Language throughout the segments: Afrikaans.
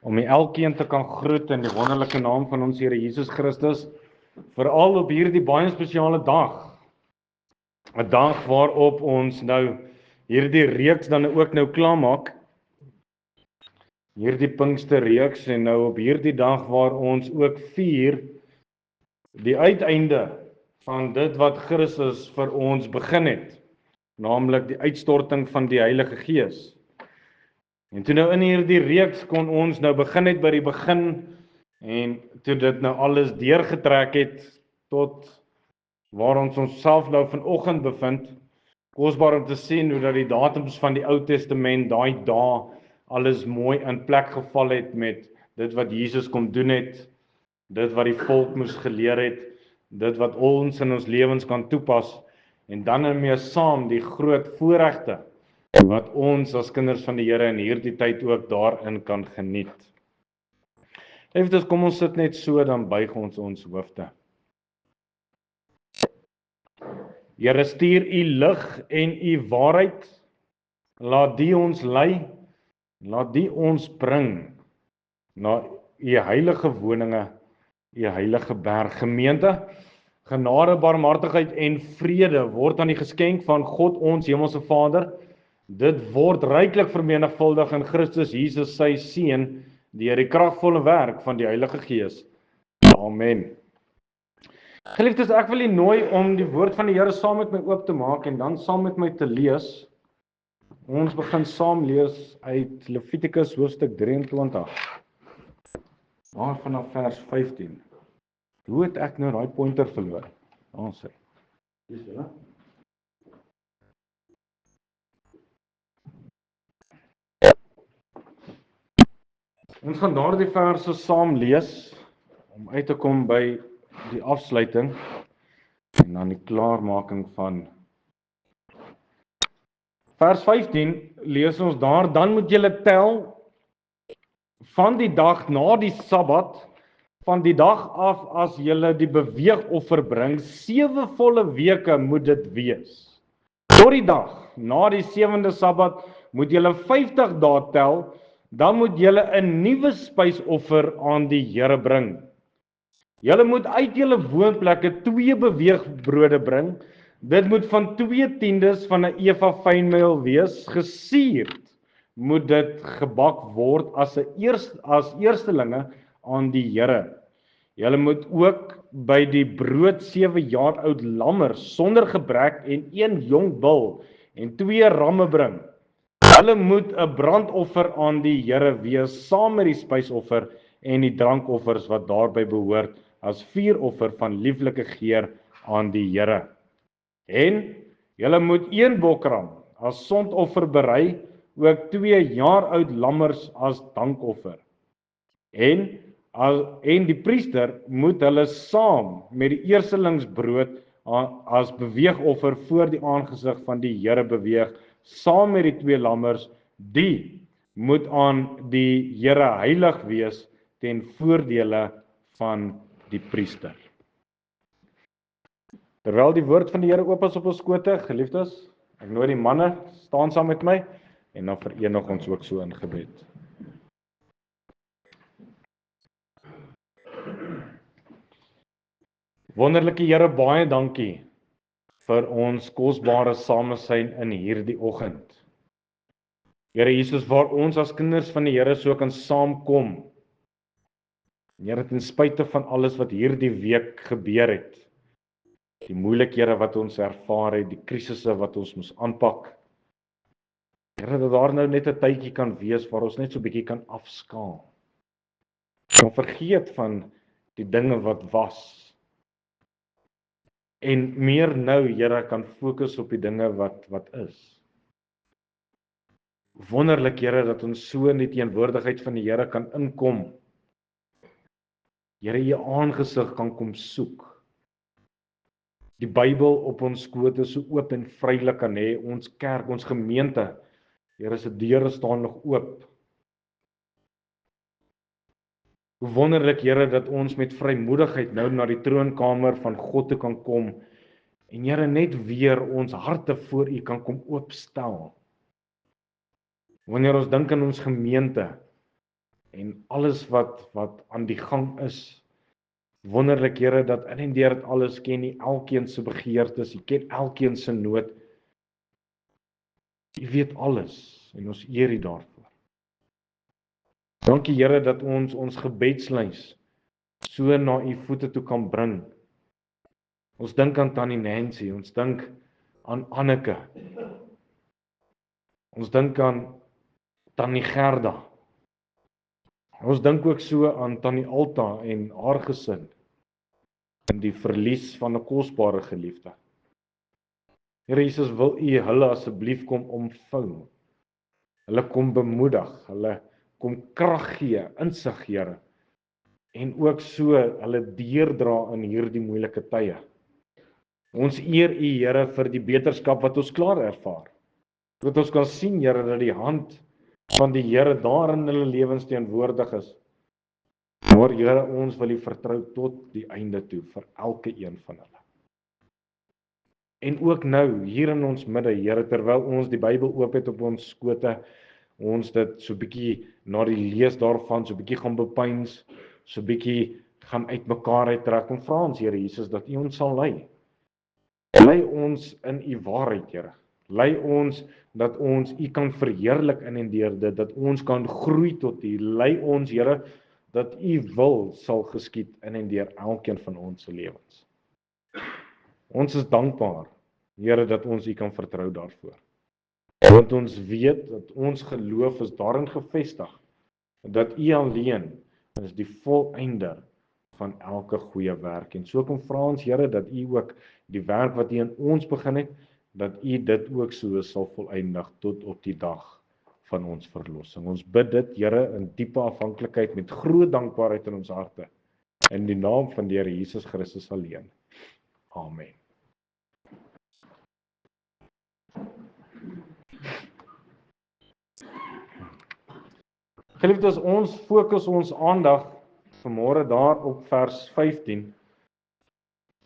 om elkeen te kan groet in die wonderlike naam van ons Here Jesus Christus, veral op hierdie baie spesiale dag. 'n Dag waarop ons nou hierdie reeks dan ook nou klaarmaak. Hierdie Pinksterreeks en nou op hierdie dag waar ons ook vier die uiteinde van dit wat Christus vir ons begin het, naamlik die uitstorting van die Heilige Gees. En toe nou in hierdie reeks kon ons nou begin het by die begin en toe dit nou alles deurgetrek het tot waar ons onsself nou vanoggend bevind. Kosbaar om te sien hoe dat die datums van die Ou Testament daai dae alles mooi in plek geval het met dit wat Jesus kom doen het, dit wat die volk moes geleer het, dit wat ons in ons lewens kan toepas en dan ermee saam die groot voorregte wat ons as kinders van die Here in hierdie tyd ook daarin kan geniet. Liefdes, kom ons sit net so, dan buig ons ons hoofde. Here, stuur u lig en u waarheid, laat die ons lei, laat die ons bring na u heilige woninge, u heilige berg. Gemeente, genade, barmhartigheid en vrede word aan die geskenk van God ons hemelse Vader. Dit word ryklik vermenigvuldig in Christus Jesus sy Seun deur die kragvolle werk van die Heilige Gees. Amen. Geliefdes, ek wil u nooi om die woord van die Here saam met my oop te maak en dan saam met my te lees. Ons begin saam lees uit Levitikus hoofstuk 23. Daar vanaf vers 15. Hoe het ek nou daai pointer verloor? Daar sê. Dis julle. Ons gaan daardie verse saam lees om uit te kom by die afsluiting en dan die klaarmaking van vers 15 lees ons daar, dan moet julle tel van die dag na die Sabbat, van die dag af as julle die beweegoffer bring, 7 volle weke moet dit wees. Tot die dag na die 7de Sabbat moet julle 50 dae tel, dan moet julle 'n nuwe spysoffer aan die Here bring. Julle moet uit julle woonplekke 2 beweegbrode bring. Dit moet van 2/10 van 'n eva fynmeel wees. Gesuurd moet dit gebak word as eerstelinge aan die Here. Julle moet ook by die brood 7 jaar oud lammers sonder gebrek en 1 jong bul en 2 ramme bring. Hulle moet 'n brandoffer aan die Here wees saam met die spysoffer en die drankoffers wat daarby behoort as vuuroffer van lieflike geur aan die Here. En julle moet 1 bokram as sondoffer berei, ook 2 jaar oud lammers as dankoffer. En die priester moet hulle saam met die eerstelingsbrood as beweegoffer voor die aangesig van die Here beweeg, saam met die 2 lammers, die moet aan die Here heilig wees ten voordele van die priester. Terwyl die woord van die Here oop is op ons skote, geliefdes, ek nooi die manne, staan saam met my en dan verenig ons ook so in gebed. Wonderlike Here, baie dankie vir ons kosbare samesyn in hierdie oggend. Here Jesus, waar ons as kinders van die Here so kan saamkom. Here, ten spyte van alles wat hierdie week gebeur het, die moeilikhede wat ons ervaar het, die krisisse wat ons moes aanpak. Here, dat daar nou net 'n tydjie kan wees waar ons net so 'n bietjie kan afskaal. Kan vergeet van die dinge wat was. En meer nou, Here, kan fokus op die dinge wat is. Wonderlik, Here, dat ons so in die teenwoordigheid van die Here kan inkom. Here, u aangesig kan kom soek. Die Bybel op ons skote so oop en vrylik kan hê, ons kerk, ons gemeente, Here, se deure staan nog oop. Hoe wonderlik, Here, dat ons met vrymoedigheid nou na die troonkamer van God toe kan kom en Here, net weer ons harte voor u kan kom oopstel. Wanneer ons dink aan ons gemeente, en alles wat aan die gang is. Wonderlik Here dat in en deur dit alles ken U elkeen se begeertes, U ken elkeen se nood. U weet alles en ons eer U daarvoor. Dankie Here dat ons gebedslys so na U voete toe kan bring. Ons dink aan Tannie Nancy, ons dink aan Anneke. Ons dink aan Tannie Gerda. Ons dink ook so aan Tannie Alta en haar gesin in die verlies van 'n kosbare geliefde. Here Jesus, wil U hulle asseblief kom omvou. Hulle kom bemoedig, hulle kom krag gee, insig Here. En ook so hulle deurdra in hierdie moeilike tye. Ons eer U Here vir die beterskap wat ons klaar ervaar. Dat ons kan sien Here dat die hand van die Here daar in hulle lewens teenwoordig is. Maar Here, ons wil U vertrou tot die einde toe vir elke een van hulle. En ook nou hier in ons midde, Here, terwyl ons die Bybel oop het op ons skote, ons dit so bietjie na die lees daarvan, so bietjie gaan bepeins, so bietjie gaan uitmekaar uittrek en vra ons Here Jesus dat U ons sal lei. Lei ons in U waarheid, Here. Lei ons dat ons U kan verheerlik in en deur dit, dat ons kan groei tot U. Lei ons, Here, dat U wil sal geskied in en deur elkeen van ons se lewens. Ons is dankbaar, Here, dat ons U kan vertrou daarvoor. Want ons weet dat ons geloof is daarin gevestig, dat U alleen is die volëinder van elke goeie werk. En so kom vra ons, Here, dat U ook die werk wat U in ons begin het, dat U dit ook so sal volëindig tot op die dag van ons verlossing. Ons bid dit, Here, in diepe afhanklikheid met groot dankbaarheid in ons harte. In die naam van die Here Jesus Christus alleen. Amen. Geliefdes, ons fokus ons aandag vanmôre daar op vers 15.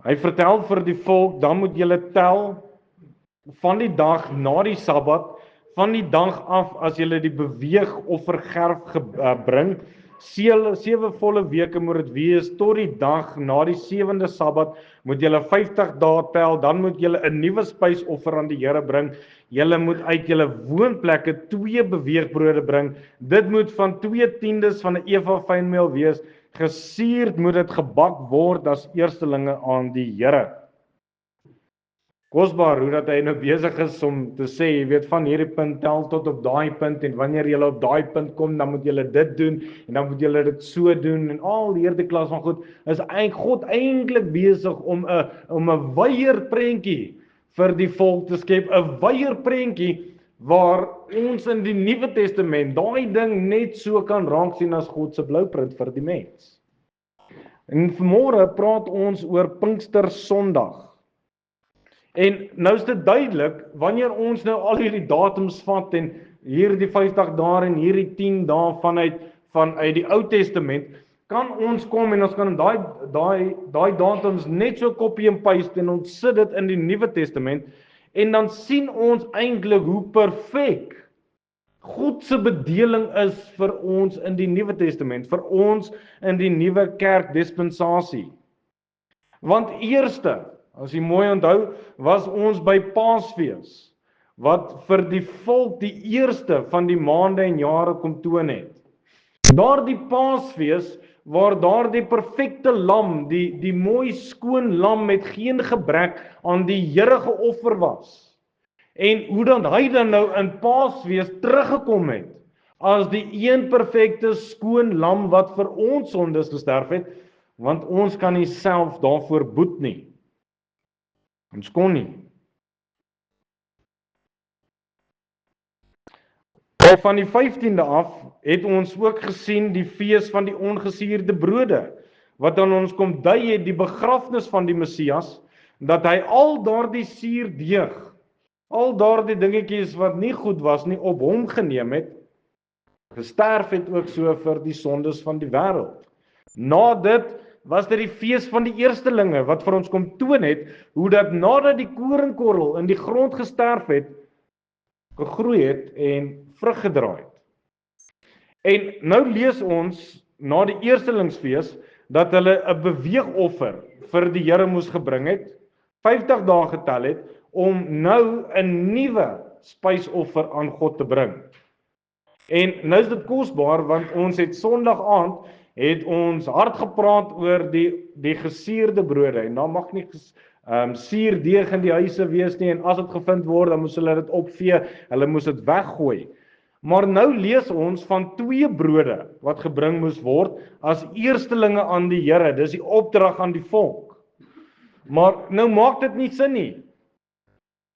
Hy vertel vir die volk, dan moet julle tel van die dag na die Sabbat, van die dag af as julle die beweegoffergerf bring, 7 volle weke moet dit wees, tot die dag na die 7de Sabbat, moet julle 50 dae tel, dan moet julle 'n nuwe spysoffer aan die Here bring. Julle moet uit julle woonplekke 2 beweegbrode bring. Dit moet van 2/10 van 'n eva fynmeel wees. Gesuurd moet dit gebak word as eerstelinge aan die Here. Kosbaar hoe dat hy nou besig is om te sê, jy weet, van hierdie punt tel tot op daai punt, en wanneer jy op daai punt kom, dan moet jy dit doen, en dan moet jy dit so doen, en al hierdie klas van goed, is God eintlik besig om 'n weier-prentjie vir die volk te skep, 'n weier-prentjie waar ons in die Nuwe Testament daai ding net so kan raak sien as God se blueprint vir die mens. En vanmôre praat ons oor Pinkster Sondag. En nou is dit duidelik, wanneer ons nou al hierdie datums vat en hierdie 50 dae en hierdie 10 dae vanuit die Ou Testament, kan ons kom en ons kan daai datums net so copy and paste en ons sit dit in die Nuwe Testament en dan sien ons eintlik hoe perfek God se bedeling is vir ons in die Nuwe Testament, vir ons in die nuwe kerkdispensasie. Want eerste, as jy mooi onthou, was ons by Paasfees, wat vir die volk die eerste van die maande en jare kom toon het. Daardie Paasfees, waar daardie perfekte lam, die mooi skoon lam met geen gebrek aan die Here geoffer was. En hoe dan hy dan nou in Paasfees teruggekom het, as die een perfekte skoon lam wat vir ons sondes gesterf het, want ons kan nie self daarvoor boet nie. Ons kon nie. En van die 15de af het ons ook gesien die fees van die ongesuurde brode, wat aan ons kom dui het die begrafnis van die Messias, dat hy al daardie suurdeeg, al daardie dingetjies wat nie goed was nie, op hom geneem het, gesterf het ook so vir die sondes van die wêreld. Na dit was dit die fees van die eerstelinge, wat vir ons kom toon het, hoe dat nadat die koringkorrel in die grond gesterf het, gegroei het en vrug gedra het. En nou lees ons na die eerstelingsfees dat hulle 'n beweegoffer vir die Here moes gebring het, 50 dae getel het, om nou 'n nuwe spysoffer aan God te bring. En nou is dit kosbaar, want ons het Sondag aand het ons hard gepraat oor die gesuurde brode, en daar mag nie suurdeeg in die huise wees nie, en as dit gevind word, dan moes hulle dit opvee, hulle moes dit weggooi. Maar nou lees ons van 2 brode wat gebring moes word as eerstelinge aan die Here. Dis die opdrag aan die volk. Maar nou maak dit nie sin nie.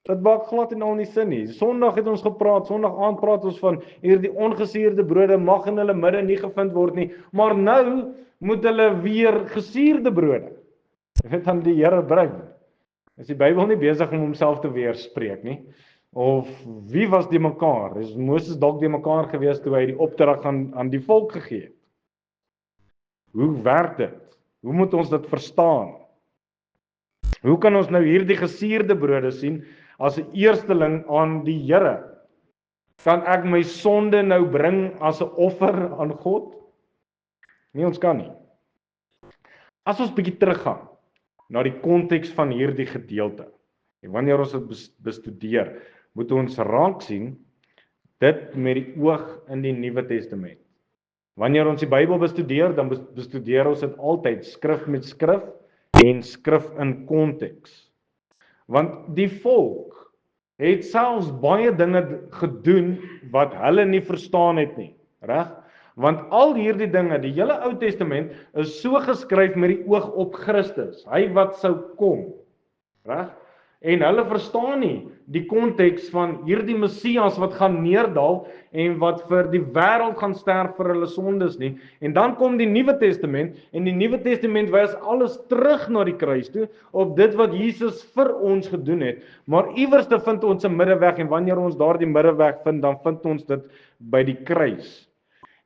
Dit maak glad en al nie sin nie. Sondag het ons gepraat, Sondag aand praat ons van hierdie ongesuurde brode mag in hulle midde nie gevind word nie. Maar nou moet hulle weer gesuurde brode aan die Here bring. Is die Bybel nie besig om homself te weerspreek nie? Of wie was die mekaar? Is Moses dalk die mekaar gewees toe hy die opdrag aan die volk gegee het? Hoe werk dit? Hoe moet ons dit verstaan? Hoe kan ons nou hierdie gesuurde brode sien as 'n eersteling aan die Here? Kan ek my sonde nou bring as 'n offer aan God? Nee, ons kan nie. As ons bietjie teruggaan na die konteks van hierdie gedeelte, en wanneer ons dit bestudeer, moet ons raak sien dit met die oog in die Nuwe Testament. Wanneer ons die Bybel bestudeer, dan bestudeer ons dit altyd skrif met skrif en skrif in konteks. Want die volk het selfs baie dinge gedoen wat hulle nie verstaan het nie, reg? Want al hierdie dinge, die hele Ou Testament is so geskryf met die oog op Christus, hy wat sou kom, reg? En hulle verstaan nie die konteks van hierdie Messias wat gaan neerdal en wat vir die wêreld gaan sterf vir hulle sondes nie. En dan kom die Nuwe Testament, en die Nuwe Testament wys alles terug na die kruis toe, op dit wat Jesus vir ons gedoen het. Maar iewers te vind ons 'n middeweg, en wanneer ons daardie middeweg vind, dan vind ons dit by die kruis.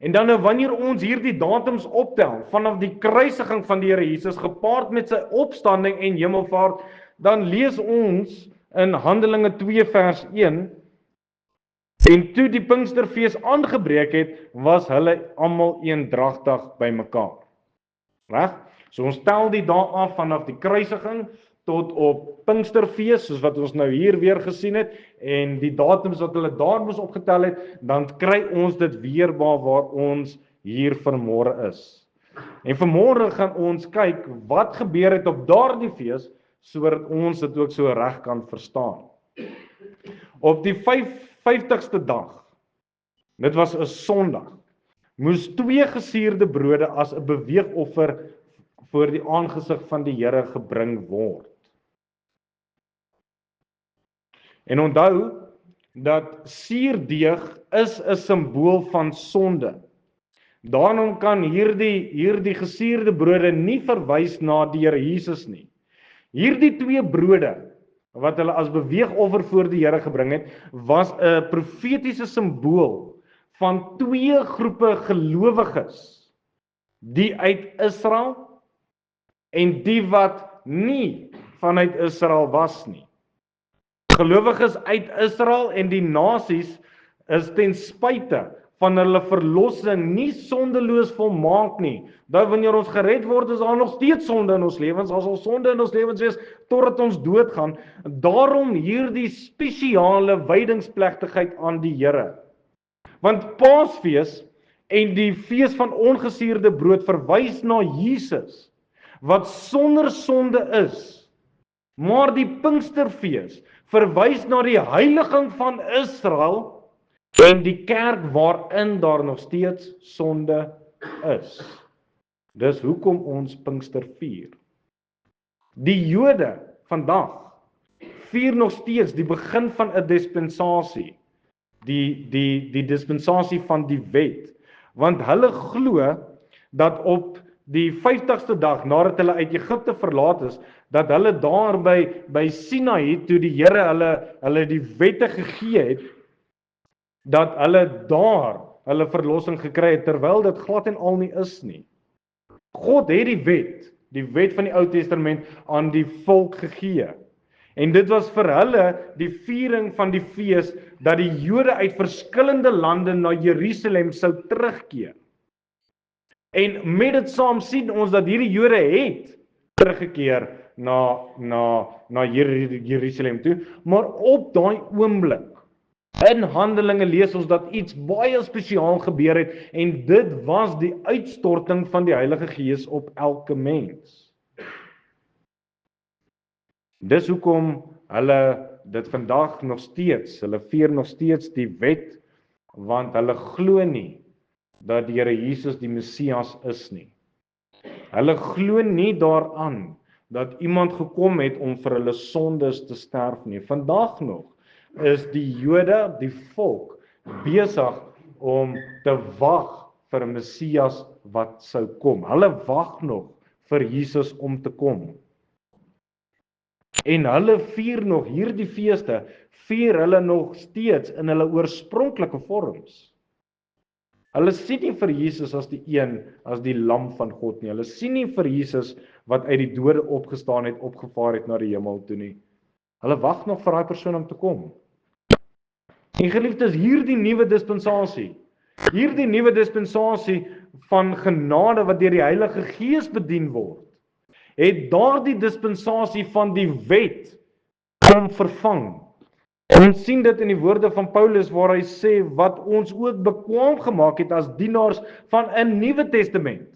En dan nou wanneer ons hierdie datums optel, vanaf die kruisiging van die Here Jesus, gepaard met sy opstanding en hemelvaart, dan lees ons in Handelinge 2 vers 1, en toe die Pinksterfees aangebreek het, was hulle almal eendragtig bymekaar. Reg? So ons tel die dae af vanaf die kruisiging tot op Pinksterfees, soos wat ons nou hier weer gesien het, en die datums wat hulle daar moes opgetel het, dan kry ons dit weerbaar waar ons hier vanmôre is. En vanmôre gaan ons kyk wat gebeur het op daardie fees, sodat ons dit ook so reg kan verstaan. Op die 50ste dag, dit was 'n Sondag, moes 2 gesuurde brode as 'n beweegoffer voor die aangesig van die Here gebring word. En onthou dat suurdeeg is 'n simbool van sonde. Daarom kan hierdie gesuurde brode nie verwys na die Here Jesus nie. Hierdie 2 brode wat hulle as beweegoffer voor die Here gebring het, was 'n profetiese simbool van 2 groepe gelowiges, die uit Israel en die wat nie vanuit Israel was nie. Gelowiges uit Israel en die nasies is ten spyte van hulle verlossing nie sondeloos volmaak nie. Dat wanneer ons gered word, is daar nog steeds sonde in ons lewens, daar sal sonde in ons lewens wees totdat ons doodgaan. Daarom hierdie spesiale wydingsplegtigheid aan die Here. Want Paasfees en die fees van ongesuurde brood verwys na Jesus, wat sonder sonde is. Maar die Pinksterfees verwys na die heiliging van Israel en die kerk waarin daar nog steeds sonde is. Dis hoekom ons Pinkster vier. Die Jode vandag vier nog steeds die begin van 'n dispensasie, die dispensasie van die wet, want hulle glo dat op die 50ste dag nadat hulle uit Egipte verlaat is, dat hulle daar by Sinaï, toe die Here hulle die wette gegee het, dat hulle daar hulle verlossing gekry het, terwyl dit glad en al nie is nie. God het die wet van die Ou Testament aan die volk gegee. En dit was vir hulle die viering van die fees dat die Jode uit verskillende lande na Jerusalem sou terugkeer. En met dit saam sien ons dat hierdie Jode het teruggekeer na Jerusalem toe, maar op daai oomblik in Handelinge lees ons dat iets baie spesiaal gebeur het en dit was die uitstorting van die Heilige Gees op elke mens. Dis hoekom hulle dit vandag nog steeds, hulle vier nog steeds die wet, want hulle glo nie dat die Here Jesus die Messias is nie. Hulle glo nie daaraan dat iemand gekom het om vir hulle sondes te sterf nie. Vandag nog is die Jode, die volk, besig om te wag vir 'n Messias wat sou kom. Hulle wag nog vir Jesus om te kom. En hulle vier nog hierdie feeste, vier hulle nog steeds in hulle oorspronklike vorms. Hulle sien nie vir Jesus as die een, as die lam van God nie. Hulle sien nie vir Jesus wat uit die dode opgestaan het, opgevaar het na die hemel toe nie. Hulle wag nog vir daai persoon om te kom. En geliefdes, hierdie nuwe dispensasie, hierdie nuwe dispensasie van genade wat deur die Heilige Gees bedien word, het daardie dispensasie van die wet kom vervang. Ons sien dit in die woorde van Paulus waar hy sê wat ons ook bekwaam gemaak het as dienaars van 'n Nuwe Testament.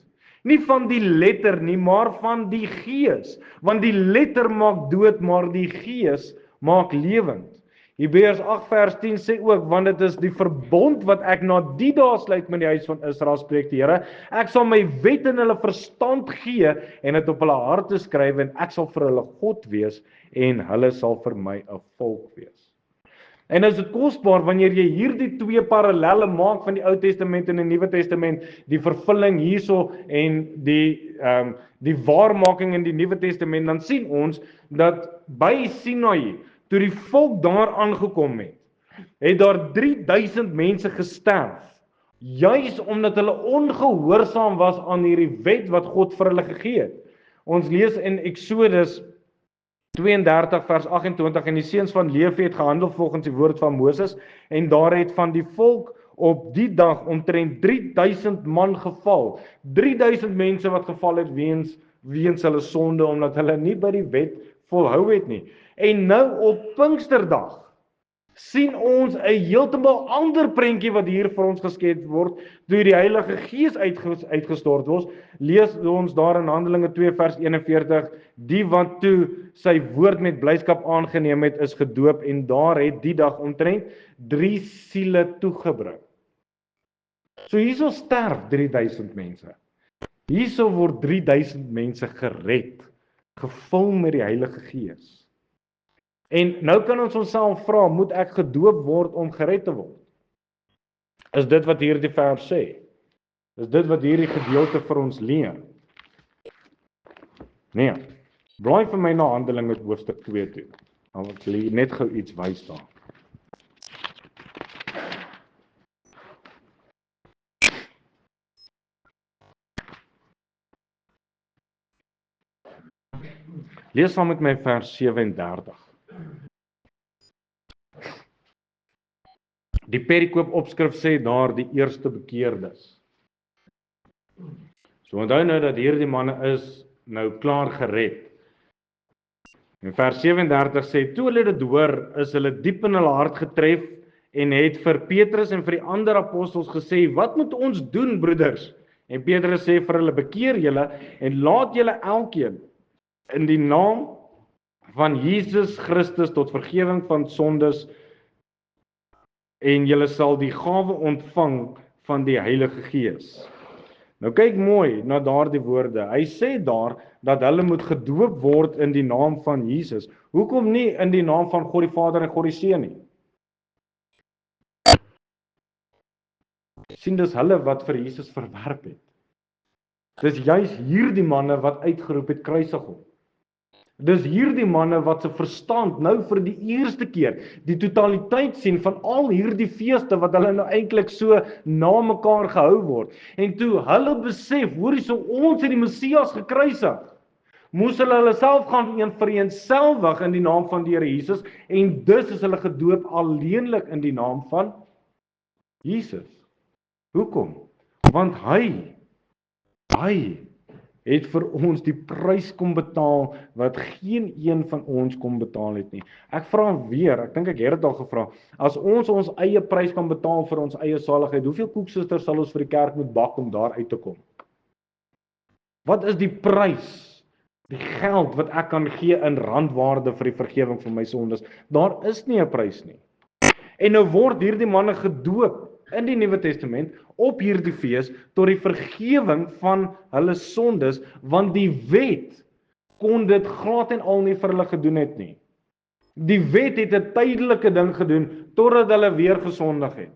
Nie van die letter nie, maar van die Gees. Want die letter maak dood, maar die Gees maak lewend. Hebreërs 8 vers 10 sê ook, want dit is die verbond wat ek na die dae sluit met die huis van Israel, spreek die Here. Ek sal my wet in hulle verstand gee en dit op hulle harte skryf en ek sal vir hulle God wees en hulle sal vir my 'n volk wees. En is dit kosbaar wanneer jy hierdie twee parallelle maak van die Ou Testament en die Nuwe Testament, die vervulling hierso en die waarmaking in die Nuwe Testament, dan sien ons dat by Sinai, toe die volk daar aangekom het daar 3000 mense gesterf, juis omdat hulle ongehoorsaam was aan hierdie wet wat God vir hulle gegee het. Ons lees in Eksodus 32 vers 28 en die seuns van Lewi het gehandel volgens die woord van Moses en daar het van die volk op die dag omtrent 3000 man geval. 3000 mense wat geval het weens hulle sonde omdat hulle nie by die wet volhou het nie. En nou op Pinksterdag sien ons 'n heeltemal ander prentjie wat hier vir ons geskets word, toe die Heilige Gees uitgestort word. Lees ons daar in Handelinge 2 vers 41, die wat toe sy woord met blydskap aangeneem het, is gedoop en daar het die dag omtrent 3 siele toegebring. So hierso sterf 3000 mense. Hierso word 3000 mense gered, gevul met die Heilige Gees. En nou kan ons onsself vra, moet ek gedoop word om gered te word? Is dit wat hierdie vers sê? Is dit wat hierdie gedeelte vir ons leer? Nee. Blaai vir my na Handelinge hoofstuk 2 toe. Dan wil ek net gou iets wys daar. Lees saam met my vers 37. Die perikoop opskrif sê daar die eerste bekeerdes. So onthou nou dat hierdie manne is nou klaar gered. En vers 37 sê, toe hulle dit hoor, is hulle diep in hulle hart getref en het vir Petrus en vir die ander apostels gesê, wat moet ons doen, broeders? En Petrus sê vir hulle, bekeer julle en laat julle elkeen in die naam van Jesus Christus tot vergifnis van sondes en julle sal die gawe ontvang van die Heilige Gees. Nou kyk mooi na daardie woorde. Hy sê daar dat hulle moet gedoop word in die naam van Jesus. Hoekom nie in die naam van God die Vader en God die Seun nie? Sien, dis hulle wat vir Jesus verwerp het. Dis juis hierdie manne wat uitgeroep het, kruisig hom. Dis hierdie manne wat se verstand nou vir die eerste keer die totaliteit sien van al hierdie feeste wat hulle nou eintlik so na mekaar gehou word. En toe hulle besef, hoor hierso, ons het die Messias gekruisig. Moes hulle self gaan vereenselwig in die naam van die Here Jesus en dus is hulle gedoop alleenlik in die naam van Jesus. Hoekom? Want hy het vir ons die prys kom betaal wat geen een van ons kon betaal het nie. Ek vra weer, ek dink ek het dit al gevra, as ons ons eie prys kan betaal vir ons eie saligheid, hoeveel koeksusters sal ons vir die kerk moet bak om daar uit te kom? Wat is die prys? Die geld wat ek kan gee in randwaarde vir die vergewing van my sondes? Daar is nie 'n prys nie. En nou word hierdie manne gedoop in die Nuwe Testament op hierdie fees tot die vergewing van hulle sondes, want die wet kon dit glad en al nie vir hulle gedoen het nie. Die wet het 'n tydelike ding gedoen totdat hulle weer gesondig het.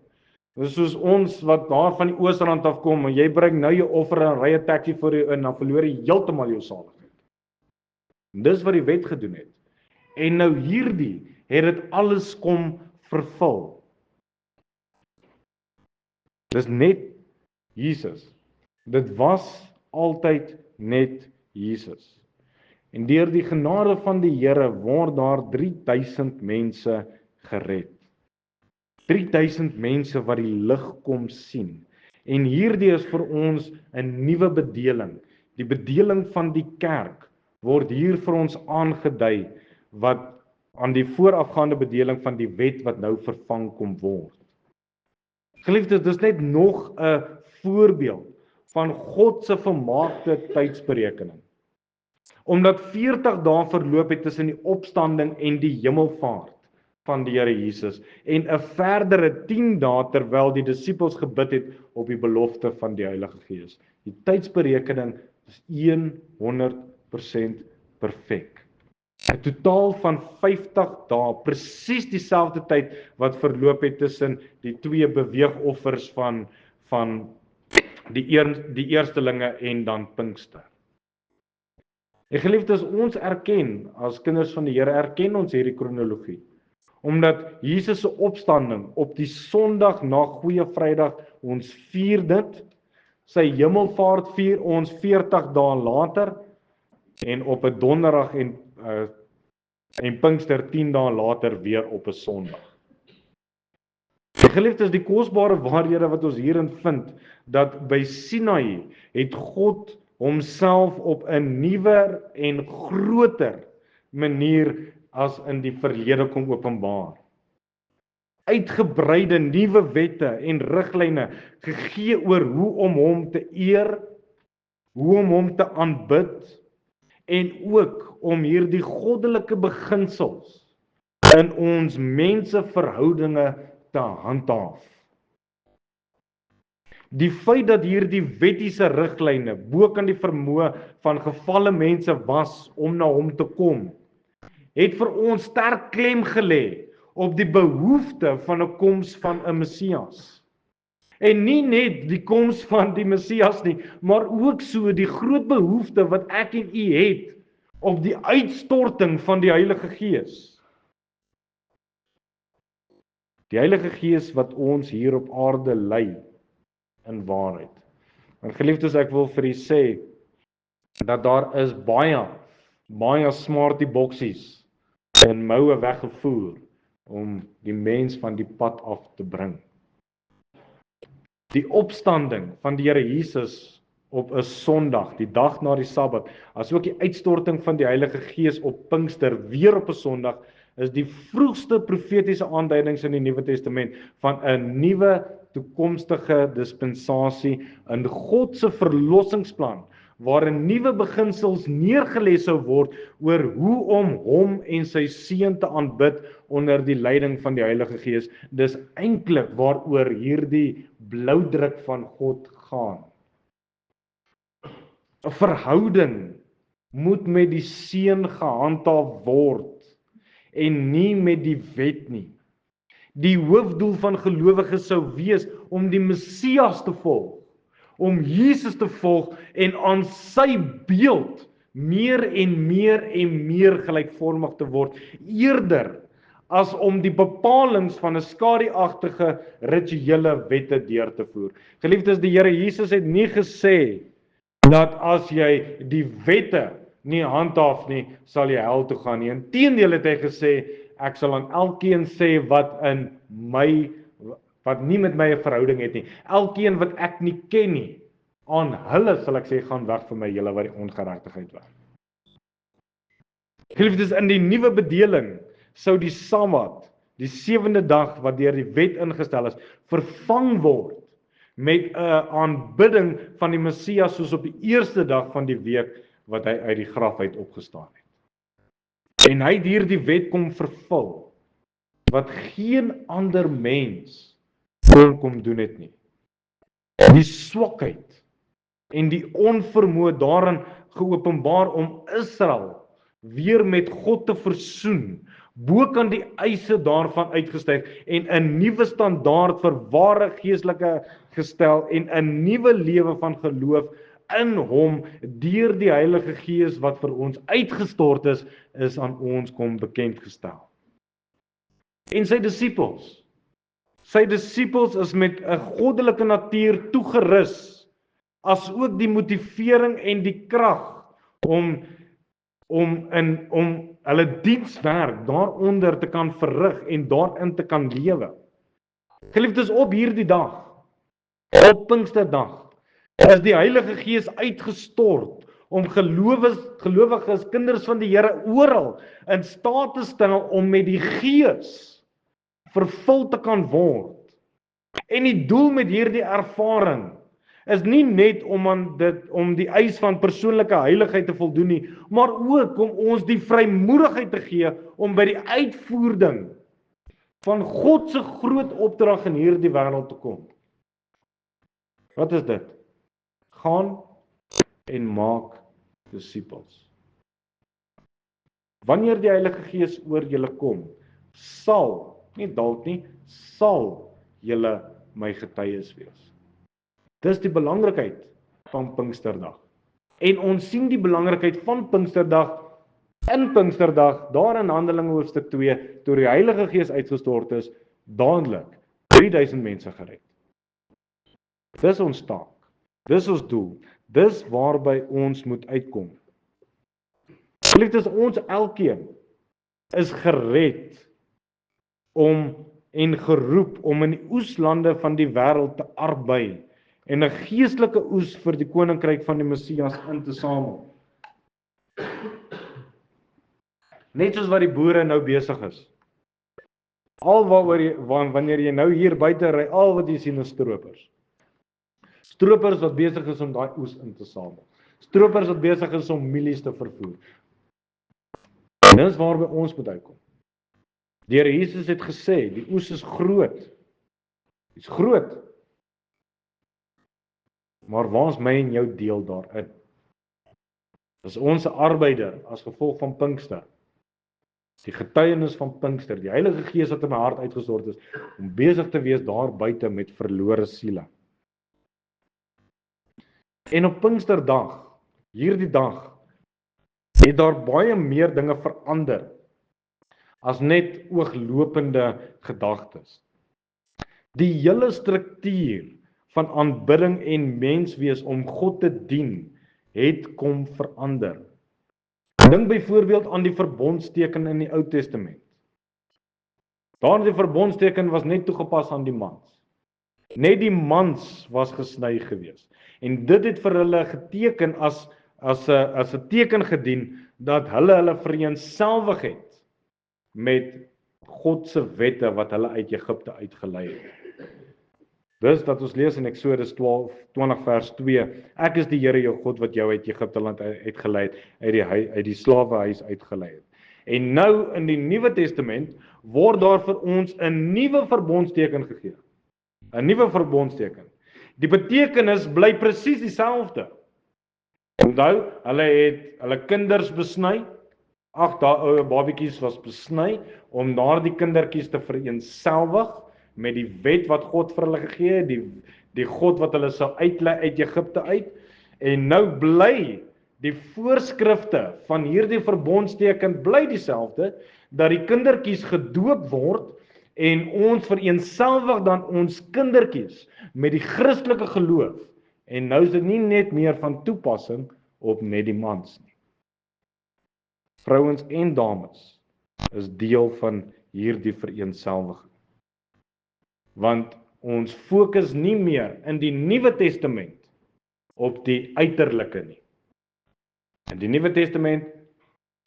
Dis soos ons wat daar van die Oosrand afkom en jy bring nou jou offer en ry 'n taxi vir jou in, dan verloor jy heeltemal jou saligheid. Dis wat die wet gedoen het. En nou hierdie het dit alles kom vervul. Dis net Jesus. Dit was altyd net Jesus. En deur die genade van die Here word daar 3000 mense gered. 3000 mense wat die lig kom sien. En hierdie is vir ons 'n nuwe bedeling. Die bedeling van die kerk word hier vir ons aangedui wat aan die voorafgaande bedeling van die wet wat nou vervang kom word. Geliefdes, dis net nog 'n voorbeeld van God se volmaakte tydsberekening. Omdat 40 dae verloop het tussen die opstanding en die hemelvaart van die Here Jesus en 'n verdere 10 dae terwyl die disippels gebid het op die belofte van die Heilige Gees. Die tydsberekening is 100% perfek. 'n Totaal van 50 dae, presies dieselfde tyd wat verloop het tussen die twee beweegoffers van die eerstelinge en dan Pinkster. En geliefdes, ons erken as kinders van die Here erken ons hierdie kronologie. Omdat Jesus se opstanding op die Sondag na Goeie Vrydag ons vier dit, sy hemelvaart vier ons 40 dae later en op 'n donderdag en Pinkster 10 dae later weer op 'n Sondag. Geliefdes, die kosbare waarhede wat ons hierin vind, dat by Sinai het God homself op 'n nuwer en groter manier as in die verlede kom openbaar. Uitgebreide nuwe wette en riglyne gegee oor hoe om hom te eer, hoe om hom te aanbid en ook om hierdie goddelike beginsels in ons menseverhoudinge te handhaaf. Die feit dat hierdie wettiese riglyne bo kan die vermoë van gefalle mense was om na hom te kom, het vir ons sterk klem gelê op die behoefte van 'n koms van 'n Messias. En nie net die koms van die Messias nie, maar ook so die groot behoefte wat ek en u het op die uitstorting van die Heilige Gees. Die Heilige Gees wat ons hier op aarde lei in waarheid. En geliefdes, ek wil vir u sê dat daar is baie smarty boksies en moue weggevoer om die mens van die pad af te bring. Die opstanding van die Here Jesus op 'n Sondag, die dag na die Sabbat, asook die uitstorting van die Heilige Gees op Pinkster weer op 'n Sondag, is die vroegste profetiese aanduidings in die Nuwe Testament van 'n nuwe toekomstige dispensasie in God se verlossingsplan, waarin nuwe beginsels neergelê sou word oor hoe om hom en sy seun te aanbid onder die leiding van die Heilige Gees. Dis eintlik waaroor hierdie bloudruk van God gaan. 'n Verhouding moet met die seun gehandhaaf word en nie met die wet nie. Die hoofdoel van gelowiges sou wees om die Messias te volg, om Jesus te volg en aan sy beeld meer en meer gelykvormig te word, eerder as om die bepalings van 'n skadu-agtige rituele wette deur te voer. Geliefdes, die Here Jesus het nie gesê dat as jy die wette nie handhaaf nie, sal jy hel toe gaan nie. Inteendeel het hy gesê, ek sal aan elkeen sê wat nie met my 'n verhouding het nie. Elkeen wat ek nie ken nie, aan hulle sal ek sê, gaan weg van my, julle wat die ongeregtigheid werk. Geliefdes, in die nuwe bedeling sou die Sabbat, die 7de dag wat deur die wet ingestel is, vervang word met 'n aanbidding van die Messias soos op die eerste dag van die week wat hy uit die graf uit opgestaan het. En hy het hierdie wet kom vervul wat geen ander mens kom doen het nie. Die swakheid en die onvermoë daarin geopenbaar om Israel weer met God te versoen, bo kan die eise daarvan uitgestyg en 'n nuwe standaard vir ware geestelike gestel en 'n nuwe lewe van geloof in hom deur die Heilige Gees wat vir ons uitgestort is aan ons kom bekend gestel. En sy disippels is met 'n goddelike natuur toegerus, as ook die motivering en die krag om hulle dienswerk daaronder te kan verrig en daarin te kan lewe. Geliefdes, op hierdie dag, op Pinksterdag, is die Heilige Gees uitgestort om gelowiges, kinders van die Here oral in staat te stel om met die Gees vervul te kan word. En die doel met hierdie ervaring is nie net om die eis van persoonlike heiligheid te voldoen nie, maar ook om ons die vrymoedigheid te gee om by die uitvoering van God se groot opdrag in hierdie wêreld te kom. Wat is dit? Gaan en maak disippels. Wanneer die Heilige Gees oor julle kom, nie dalk nie, sal julle my getuies wees. Dis die belangrikheid van Pinksterdag. En ons sien die belangrikheid van Pinksterdag in Pinksterdag, daar in Handelinge hoofstuk 2, toe die Heilige Gees uitgestort is, dadelik 3000 mense gered. Dis ons taak, dis ons doel, dis waarby ons moet uitkom. Geliefdes, ons elkeen is gered en geroep om in die oeslande van die wêreld te arbei en 'n geestelike oes vir die koninkryk van die Messias in te samel. Net soos wat die boere nou besig is. Wanneer jy nou hier buite ry, al wat jy sien is stroopers. Stroopers wat besig is om daai oes in te samel. Stroopers wat besig is om mielies te vervoer. En dis waarby ons moet uitkom. Die Here Jesus het gesê, die oes is groot. Dit is groot. Maar waar is my en jou deel daarin? Dis ons arbeider as gevolg van Pinkster. Die getuienis van Pinkster, die Heilige Gees wat in my hart uitgestort is, om besig te wees daar buite met verlore siele. En op Pinksterdag, hierdie dag, het daar baie meer dinge verander as net ooglopende gedagtes. Die hele struktuur van aanbidding en menswees om God te dien, het kom verander. Dink byvoorbeeld aan die verbondsteken in die Ou Testament. Daardie verbondsteken was net toegepas aan die mans. Net die mans was gesny gewees. En dit het vir hulle geteken as 'n teken gedien dat hulle vereenselwig het met God se wette wat hulle uit Egipte uitgelei het. Dis dat ons lees in Eksodus 20 vers 2, ek is die Here jou God wat jou uit Egipte land uitgelei het, uit die slawehuis uitgelei het. En nou in die Nuwe Testament word daar vir ons 'n nuwe verbondsteken gegee. 'n Nuwe verbondsteken. Die betekenis bly presies dieselfde. Onthou, hulle het hulle kinders besny. 8 ou babatjies was besny om daardie kindertjies te vereenselwig met die wet wat God vir hulle gegee het, die God wat hulle sou uitlei uit Egipte uit. En nou bly die voorskrifte van hierdie verbondsteken bly dieselfde, dat die kindertjies gedoop word en ons vereenselwig dan ons kindertjies met die Christelike geloof. En nou is dit nie net meer van toepassing op net die mans nie. vrouens en dames, is deel van hierdie vereenselwiging. Want ons fokus nie meer in die Nuwe Testament op die uiterlike nie. In die Nuwe Testament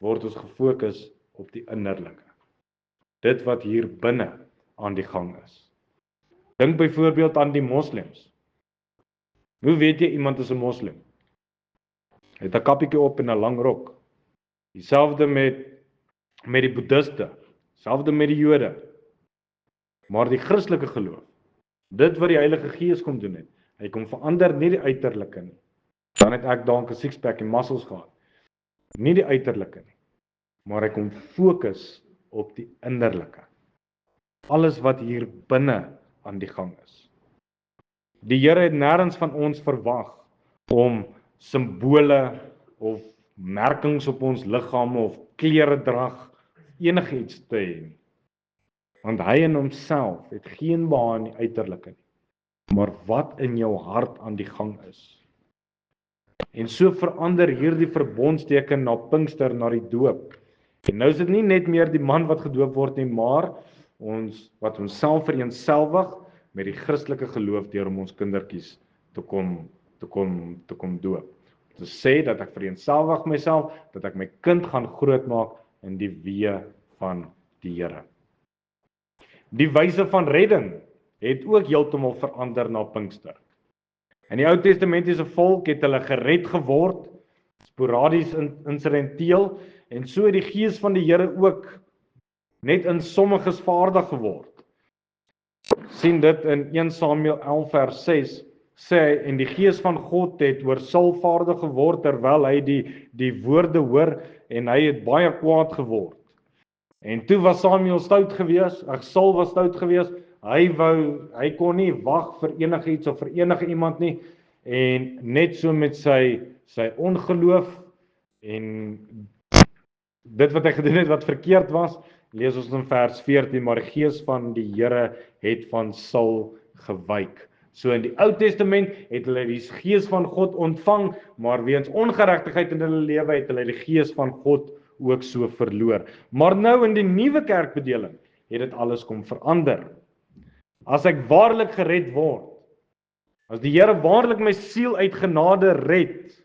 word ons gefokus op die innerlike. Dit wat hier binne aan die gang is. Dink byvoorbeeld aan die moslems. Hoe weet jy iemand is 'n moslim? Hy het 'n kappietjie op en 'n lang rok. Dieselfde met die boeddhiste, dieselfde met die Jode. Maar die Christelike geloof, dit wat die Heilige Gees kom doen het, hy kom verander nie die uiterlike nie. Dan het ek dalk 'n sixpack en muscles gehad. Nie die uiterlike nie, maar hy kom fokus op die innerlike. Alles wat hier binne aan die gang is. Die Here het nêrens van ons verwag om simbole of merkings op ons liggame of klere drag, enigiets te hê nie. Want hy in homself het geen behaag in die uiterlike nie, maar wat in jou hart aan die gang is. En so verander hierdie verbondsteken na Pinkster, na die doop. En nou is dit nie net meer die man wat gedoop word nie, maar wat ons self vereenselwig met die Christelike geloof deur om ons kindertjies te kom doop. Te sê dat ek vereenselwig myself, dat ek my kind gaan grootmaak in die weë van die Here. Die wyse van redding het ook heeltemal verander na Pinkster. In die Ou Testamentiese volk het hulle gered geword, sporadies insidenteel, en so het die Gees van die Here ook net in sommiges vaardig geword. Sien dit in 1 Samuel 11 vers 6, sê hy, en die Gees van God het oor Saul vaardig geword, terwyl hy die woorde hoor, en hy het baie kwaad geword. En toe was Samuel stout gewees, Saul was stout gewees, hy kon nie wag vir enigiets of vir enige iemand nie, en net so met sy ongeloof, en dit wat hy gedoen het wat verkeerd was, lees ons in vers 14, maar die Gees van die Here het van Saul gewyk. So in die Ou Testament het hulle die Gees van God ontvang, maar weens ongeregtigheid in hulle lewe het hulle die Gees van God ook so verloor. Maar nou in die nuwe kerkbedeling het dit alles kom verander. As ek waarlik gered word, as die Here waarlik my siel uit genade red,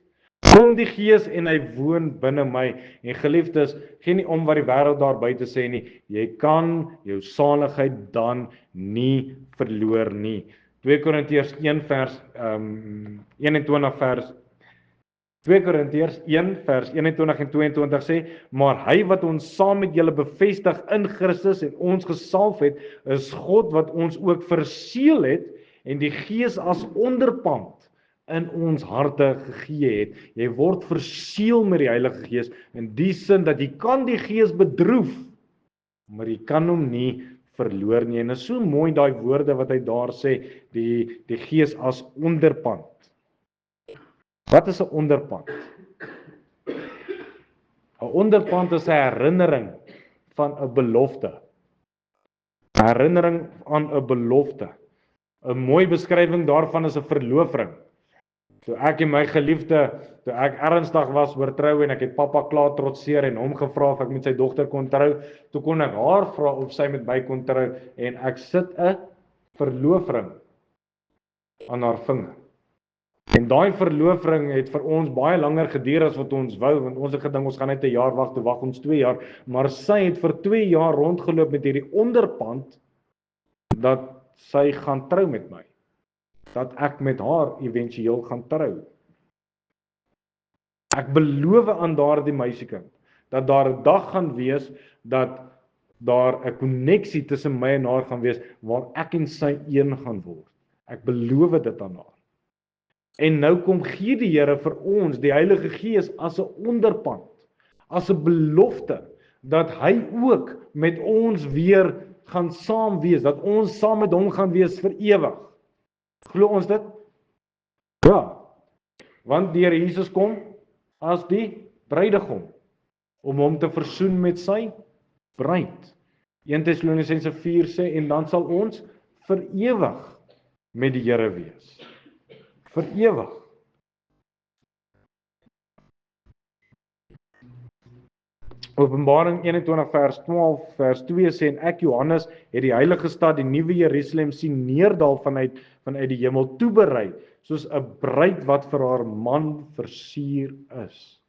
kom die Gees en hy woon binne my. En geliefdes, geen nie om wat die wêreld daar buite sê nie, jy kan jou saligheid dan nie verloor nie. 2 Korintiërs 1 vers 2 Korintiërs 1 vers 21 en 22 sê, maar hy wat ons saam met julle bevestig in Christus en ons gesalf het, is God wat ons ook verseël het en die Gees as onderpand in ons harte gegee het. Jy word verseël met die Heilige Gees in die sin dat jy kan die Gees bedroef, maar jy kan hom nie verloor nie. En is so mooi daai woorde wat hy daar sê, die Gees as onderpand. Wat is 'n onderpand? 'n Onderpand is 'n herinnering van 'n belofte. 'n Herinnering aan 'n belofte. 'n Mooi beskrywing daarvan is 'n verloofring. Toe ek en my geliefde, toe ek ernstig was oor trou en ek het pappa klaar trotseer en hom gevra of ek met sy dogter kon trou, toe kon ek haar vra of sy met my kon trou en ek sit 'n verloofring aan haar vinger. En daai verloofring het vir ons baie langer geduur as wat ons wou, want ons het gedink ons gaan net 'n jaar wag, toe wag ons 2 jaar, maar sy het vir 2 jaar rondgeloop met hierdie onderpand dat sy gaan trou met my. Dat ek met haar éventueel gaan trou. Ek beloof aan daardie meisiekind dat daar 'n dag gaan wees dat daar 'n koneksie tussen my en haar gaan wees waar ek en sy een gaan word. Ek beloof dit aan haar. En nou kom gee die Here vir ons die Heilige Gees as 'n onderpand, as 'n belofte dat hy ook met ons weer gaan saam wees, dat ons saam met hom gaan wees vir ewig. Glo ons dit? Ja. Want die Here Jesus kom as die bruidegom om hom te versoen met sy bruid. 1 Tessalonisense 4 sê en dan sal ons vir ewig met die Here wees. Vir ewig. Openbaring 21 vers 12 vers 2 sê, en ek Johannes het die heilige stad, die nuwe Jerusalem sien neerdal vanuit die hemel toeberei, soos 'n bruid wat vir haar man versier is.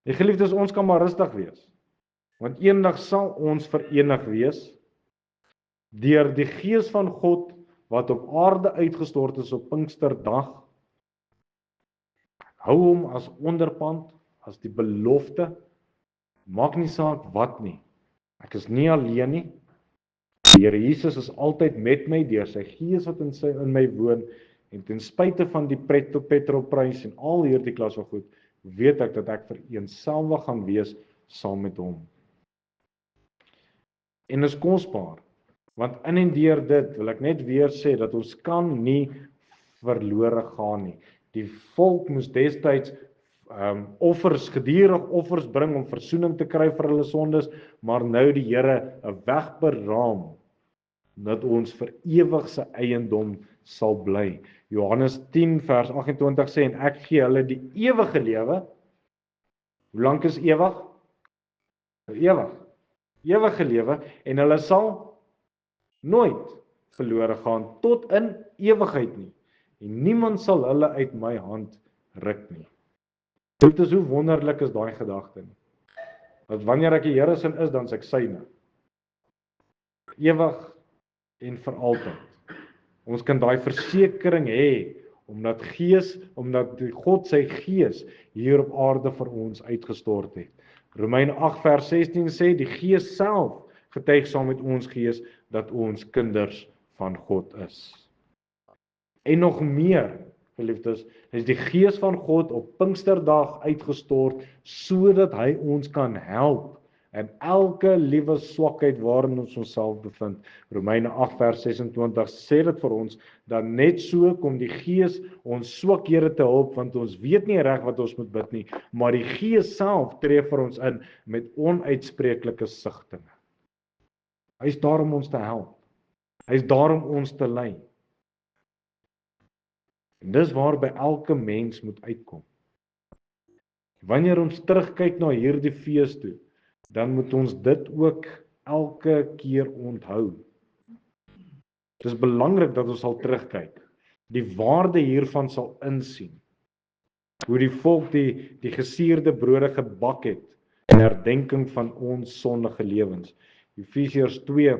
Die geliefdes, ons kan maar rustig wees, want eendag sal ons verenig wees deur die Gees van God wat op aarde uitgestort is op Pinksterdag. Hou hom as onderpand, as die belofte. Maak nie saak wat nie. Ek is nie alleen nie. Die Here Jesus is altyd met my deur sy Gees wat in my woon, en ten spyte van die petrolprys en al hierdie klas van goed, weet ek dat ek vereenselwig gaan wees saam met hom. En is kosbaar, want in en deur dit wil ek net weer sê dat ons kan nie verlore gaan nie. Die volk moes destyds gedurig offers bring om versoening te kry vir hulle sondes, maar nou die Here 'n weg beraam dat ons vir ewig sy eiendom sal bly. Johannes 10 vers 28 sê, en ek gee hulle die ewige lewe. Hoe lank is ewig? Ewig. Ewige lewe, en hulle sal nooit verlore gaan tot in ewigheid nie. En niemand sal hulle uit my hand ruk nie. Dit is hoe wonderlik is daai gedagte nie. Dat wanneer ek die Here se is, dan is ek syne. Ewig en vir altyd. Ons kan daai versekering hê omdat God sy Gees hier op aarde vir ons uitgestort het. Romeine 8 vers 16 sê, die Gees self getuig saam met ons gees dat ons kinders van God is. En nog meer, geliefdes, is die Gees van God op Pinksterdag uitgestort sodat hy ons kan help in elke liewe swakheid waarin ons onsself bevind. Romeine 8 vers 26 sê dit vir ons, dat net so kom die Gees ons swakhede te help, want ons weet nie reg wat ons moet bid nie, maar die Gees self tree vir ons in met onuitspreeklike sigtinge. Hy is daar om ons te help. Hy is daar om ons te lei. En dis waarby elke mens moet uitkom. Wanneer ons terugkyk na hierdie fees toe, dan moet ons dit ook elke keer onthou. Dit is belangrik dat ons sal terugkyk. Die waarde hiervan sal insien. Hoe die volk die gesuurde brode gebak het in herdenking van ons sondige lewens. Efesiërs 2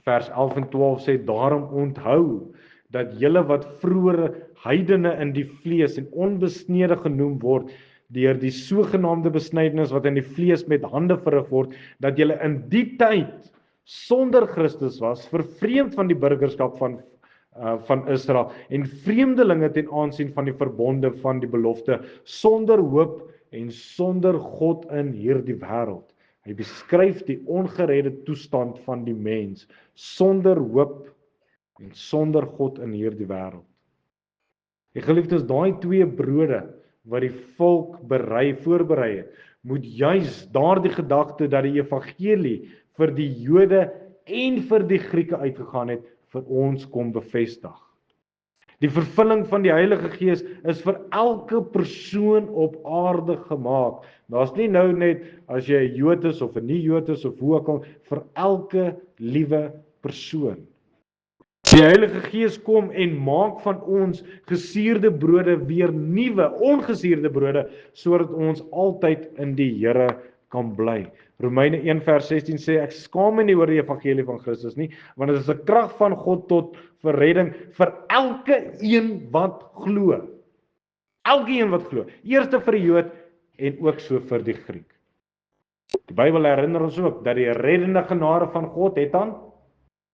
vers 11 en 12 sê, daarom onthou dat julle wat vroeër heidene in die vlees en onbesnede genoem word, deur die sogenaamde besnydenis wat in die vlees met hande verrig word, dat julle in die tyd sonder Christus was, vervreemd van die burgerskap van Israel en vreemdelinge ten aansien van die verbonde van die belofte, sonder hoop en sonder God in hierdie wêreld. Hy beskryf die ongeredde toestand van die mens, sonder hoop en sonder God in hierdie wêreld. Die geliefdes, daai twee brode wat die volk voorberei het, moet juis daardie gedagte dat die evangelie vir die Jode en vir die Grieke uitgegaan het, vir ons kom bevestig. Die vervulling van die Heilige Gees is vir elke persoon op aarde gemaak. Daar's nie nou net as jy 'n Jood is of 'n nie-Jood is of hoe ook al, vir elke liewe persoon. Die Heilige Gees kom en maak van ons gesuurde brode weer nuwe, ongesuurde brode, sodat ons altyd in die Here kan bly. Romeine 1 vers 16 sê, ek skaam my nie oor die evangelie van Christus nie, want dit is 'n krag van God tot vir redding vir elke een wat glo. Elke een wat glo. Eerste vir die Jood en ook so vir die Griek. Die Bybel herinner ons ook dat die reddende genade van God het aan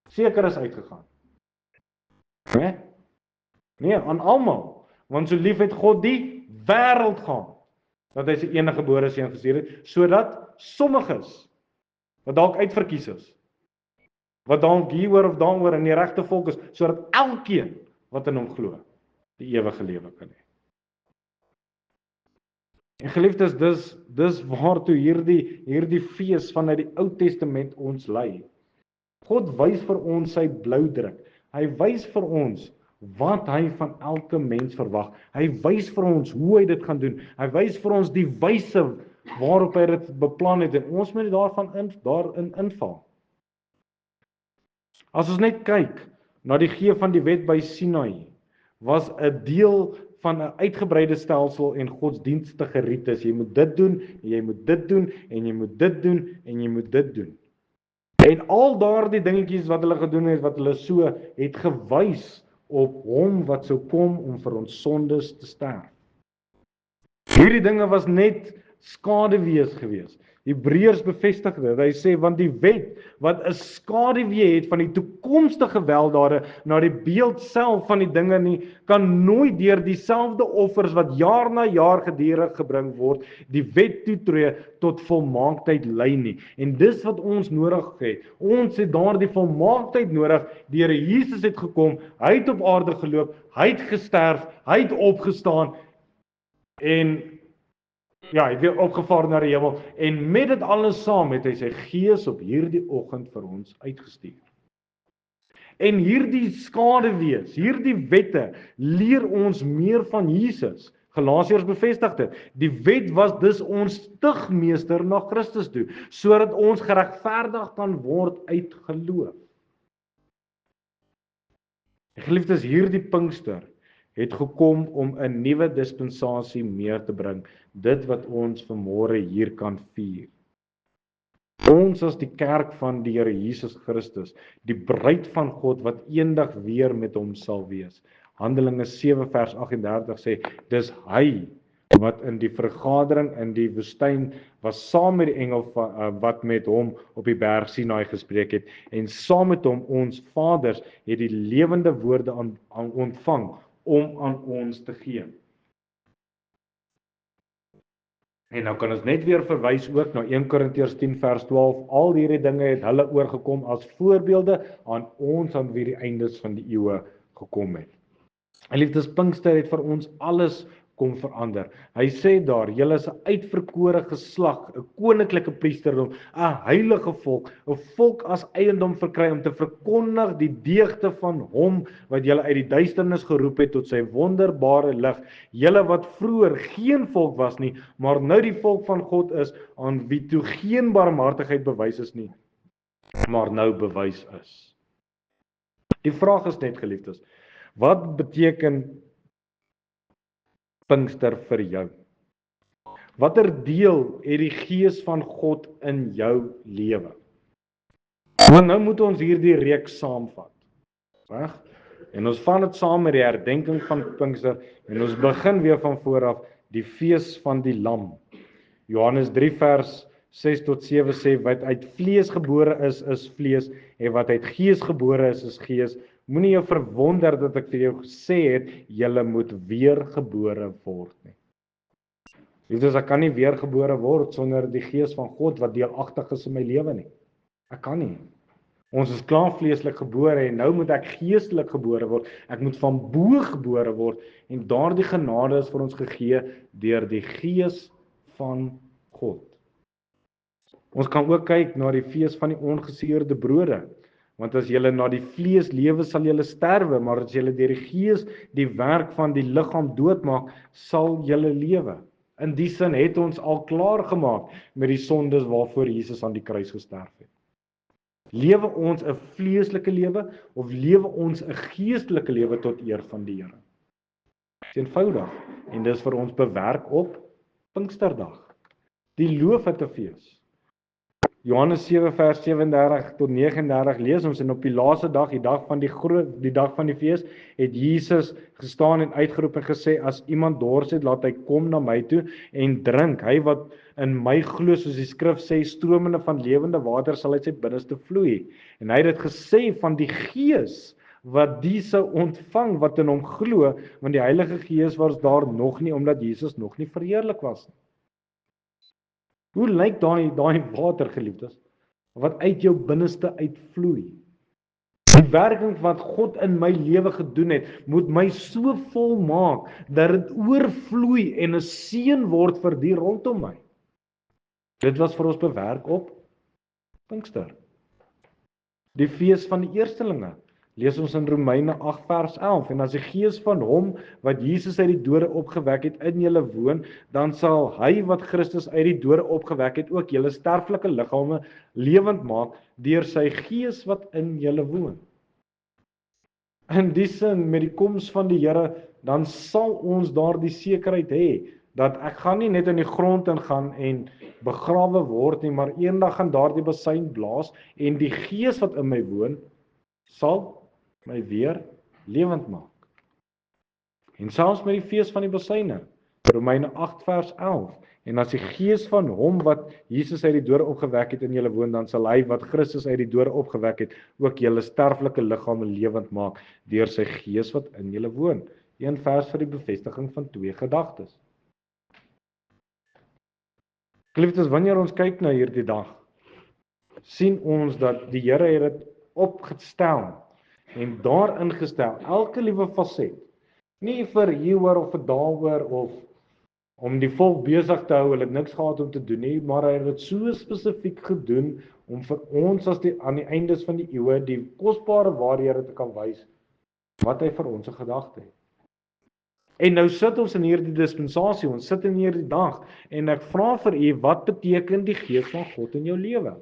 seker is uitgegaan. Nee, aan almal. Want so lief het God die wêreld gehad, dat hy sy enige gebore seun gestuur het, sodat sommiges wat dalk uitverkies is, wat dalk hieroor of daaroor in die regte volk is, sodat elkeen wat in hom glo, die ewige lewe kan hê. En geliefdes, dis waartoe hierdie fees vanuit die Ou Testament ons lei. God wys vir ons sy bloudruk. Hy wys vir ons wat hy van elke mens verwag. Hy wys vir ons hoe hy dit gaan doen. Hy wys vir ons die wyse waarop hy dit beplan het, en ons moet daarin inval. As ons net kyk na die gee van die wet by Sinai, was 'n deel van 'n uitgebreide stelsel en godsdienstige rites. Jy moet dit doen, en jy moet dit doen, en jy moet dit doen, en jy moet dit doen. En al daardie dingetjies wat hulle gedoen het, wat hulle so het gewys op hom wat sou kom om vir ons sondes te sterf. Hierdie dinge was net skaduwees gewees. Hebreërs bevestig dit. Hy sê, want die wet wat 'n skaduwee het van die toekomstige weldade na die beeld self van die dinge nie, kan nooit deur dieselfde offers wat jaar na jaar gedurig gebring word, die wet toetree tot volmaaktheid lei nie. En dis wat ons nodig het. Ons het daardie volmaaktheid nodig. Die Here Jesus het gekom, hy het op aarde geloop, hy het gesterf, hy het opgestaan en hy het weer opgevaar na die hemel, en met dit alles saam het hy sy gees op hierdie oggend vir ons uitgestuur. En hierdie skaduwees, hierdie wette, leer ons meer van Jesus. Galasiërs bevestig dit. Die wet was dus ons stigmeester na Christus toe, sodat ons geregverdig kan word uit geloof. Geliefdes, hierdie Pinkster het gekom om 'n nuwe dispensasie meer te bring, dit wat ons vanmôre hier kan vier. Ons as die kerk van die Here Jesus Christus, die bruid van God wat eendag weer met hom sal wees. Handelinge 7 vers 38 sê, dis hy wat in die vergadering in die woestyn was saam met die engel wat met hom op die berg Sinai gespreek het, en saam met hom ons vaders het die lewende woorde ontvang om aan ons te gee. En nou kan ons net weer verwys ook na 1 Korintiërs 10 vers 12. Al hierdie dinge het hulle oorgekom as voorbeelde aan ons aan wie die eindes van die eeue gekom het. En liefdes, Pinkster het vir ons alles kom verander. Hy sê daar, julle is 'n uitverkore geslag, 'n koninklike priesterdom, 'n heilige volk, 'n volk as eiendom verkry om te verkondig die deugde van hom wat julle uit die duisternis geroep het tot sy wonderbare lig. Julle wat vroeër geen volk was nie, maar nou die volk van God is, aan wie toe geen barmhartigheid bewys is nie, maar nou bewys is. Die vraag is net, geliefdes, wat beteken Pinkster vir jou? Watter deel het die Gees van God in jou lewe? Want nou moet ons hierdie reeks saamvat. Reg? En ons vat dit saam met die herdenking van Pinkster en ons begin weer van voor af, die fees van die lam. Johannes 3 vers 6 tot 7 sê, wat uit vlees gebore is vlees, en wat uit gees gebore is gees. Moenie jou verwonder dat ek vir jou gesê het, julle moet weergebore word nie. Liefdes, ek kan nie weergebore word sonder die Gees van God wat deelagtig is in my lewe nie. Ek kan nie. Ons is klaar vleeslik gebore en nou moet ek geestelik gebore word. Ek moet van bo gebore word en daardie genade is vir ons gegee deur die Gees van God. Ons kan ook kyk na die fees van die ongesuurde brode. Want as julle na die vlees lewe, sal julle sterwe, maar as julle deur die Gees die werk van die liggaam doodmaak, sal julle lewe. In die sin het ons al klaar gemaak met die sondes waarvoor Jesus aan die kruis gesterf het. Lewe ons 'n vleeslike lewe of lewe ons 'n geestelike lewe tot eer van die Here? Dit is eenvoudig en dis vir ons bewerk op Pinksterdag. Die Loofhuttefees. Johannes 7 vers 37 tot 39 lees ons, en op die laaste dag, die dag van die fees, het Jesus gestaan en uitgeroep en gesê, as iemand dors het, laat hy kom na my toe en drink. Hy wat in my glo, soos die skrif sê, stromende van lewende water sal uit sy binneste vloei. En hy het dit gesê van die Gees wat die sou ontvang wat in hom glo, want die Heilige Gees was daar nog nie, omdat Jesus nog nie verheerlik was nie. Hoe lyk daai water, geliefdes, wat uit jou binneste uitvloei? Die werking wat God in my lewe gedoen het, moet my so vol maak, dat dit oorvloei en 'n seën word vir die rondom my. Dit was vir ons bewerk op Pinkster. Die fees van die eerstelinge. Lees ons in Romeine 8 vers 11, en as die gees van hom wat Jesus uit die dode opgewek het in julle woon, dan sal hy wat Christus uit die dode opgewek het ook julle sterflike liggame lewend maak deur sy gees wat in julle woon. In die sin, met die koms van die Here, dan sal ons daardie sekerheid hê, dat ek gaan nie net in die grond ingaan en begrawe word nie, maar eendag gaan daardie besuin blaas, en die gees wat in my woon, sal my weer lewend maak. En selfs met die fees van die besyne, Romeine 8 vers 11, en as die gees van hom wat Jesus uit die dode opgewek het in julle woon, dan sal hy wat Christus uit die dode opgewek het, ook julle sterflike liggame lewend maak, deur sy gees wat in julle woon. Een vers vir die bevestiging van twee gedagtes. Geliefdes, wanneer ons kyk na hierdie dag, sien ons dat die Here het dit opgestel en daarin gestel, elke liewe faset, nie vir hieroor of vir daaroor of om die volk besig te hou, hulle het niks gehad om te doen nie, maar hy het dit so spesifiek gedoen om vir ons aan die eindes van die eeue die kosbare waarhede te kan wys wat hy vir ons 'n gedagte het. En nou sit ons in hierdie dispensasie, ons sit in hierdie dag en ek vra vir u, wat beteken die gees van God in jou lewe?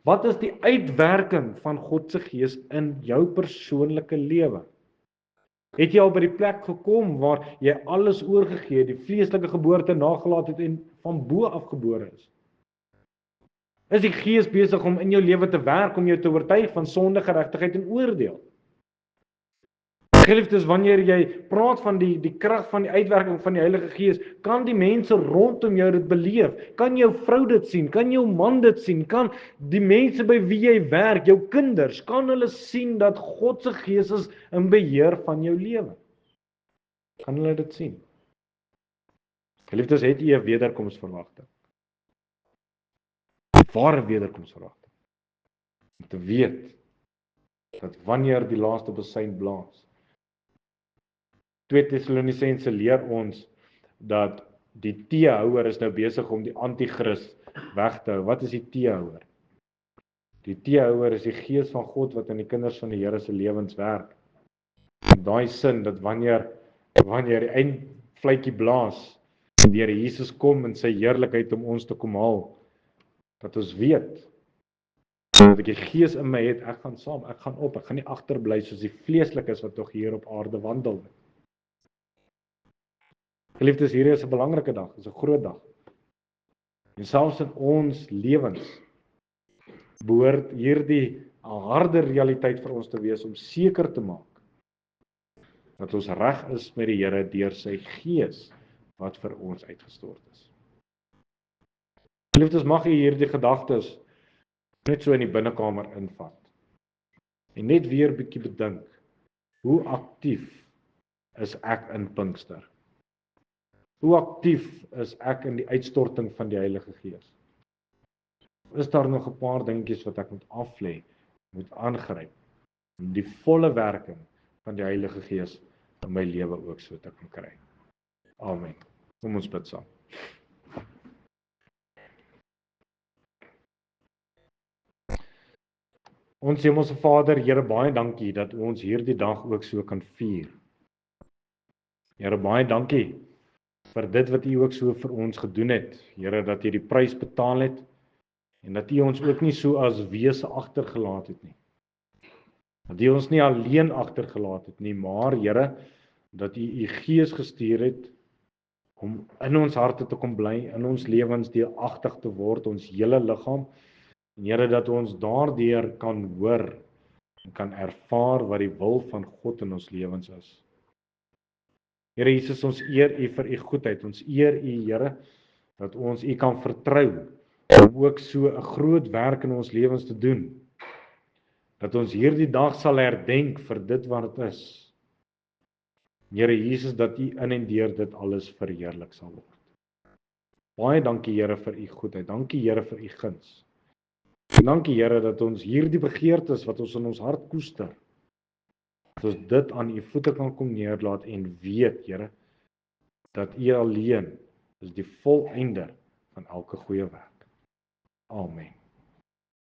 Wat is die uitwerking van God se gees in jou persoonlike lewe? Het jy al by die plek gekom waar jy alles oorgegee het, die vleeslike geboorte nagelaat het en van bo af gebore is? Is die gees besig om in jou lewe te werk om jou te oortuig van sonde, geregtigheid en oordeel? Geliefdes, wanneer jy praat van die krag van die uitwerking van die Heilige Gees, kan die mense rondom jou dit beleef? Kan jou vrou dit sien? Kan jou man dit sien? Kan die mense by wie jy werk, jou kinders, kan hulle sien dat God se Gees is in beheer van jou lewe? Kan hulle dit sien? Geliefdes, het jy 'n wederkomsverwagting? Ware wederkomsverwagting. Om te weet dat wanneer die laaste besuin blaas, 2 Tessalonisense leer ons dat die teehouer is nou besig om die anti-kris weg te hou. Wat is die teehouer? Die teehouer is die gees van God wat in die kinders van die Here se lewens werk. In daai sin dat wanneer die eindfluitjie blaas en die Here Jesus kom in sy heerlikheid om ons te kom haal, dat ons weet dat ek die gees in my het, ek gaan saam, ek gaan op, ek gaan nie agterbly soos die vleeslikes wat nog hier op aarde wandel. Geliefdes, hierdie is 'n belangrike dag, is 'n groot dag. En selfs in ons lewens behoort hierdie 'n harde realiteit vir ons te wees om seker te maak dat ons reg is met die Here deur sy Gees wat vir ons uitgestort is. Geliefdes, mag u hierdie gedagtes net so in die binnekamer invat. En net weer bietjie bedink, hoe aktief is ek in Pinkster? Hoe aktief is ek in die uitstorting van die Heilige Gees? Is daar nog 'n paar dingetjies wat ek moet aflê, moet aangryp, om die volle werking van die Heilige Gees in my lewe ook so te kan kry? Amen. Kom ons bid saam. Ons Hemelse Vader, Here, baie dankie dat ons hierdie dag ook so kan vier. Here, baie dankie vir dit wat U ook so vir ons gedoen het. Here, dat U die prys betaal het en dat U ons ook nie so as wese agtergelaat het nie. Dat U ons nie alleen agtergelaat het nie, maar Here, dat U Gees gestuur het om in ons harte te kom bly, in ons lewens deelagtig te word, ons hele liggaam. En Here, dat ons daardeur kan hoor en kan ervaar wat die wil van God in ons lewens is. Here Jesus, ons eer U vir U goedheid, ons eer U, Here, dat ons U kan vertrou om ook so 'n groot werk in ons lewens te doen. Dat ons hierdie dag sal herdenk vir dit wat dit is. Here Jesus, dat U in en deur dit alles verheerlik sal word. Baie dankie Here vir U goedheid, dankie Here vir U guns. En dankie Here dat ons hierdie begeertes wat ons in ons hart koester, dat ons dit aan U voete kan kom neerlaat en weet Here, dat U alleen is die volëinder van elke goeie werk. Amen.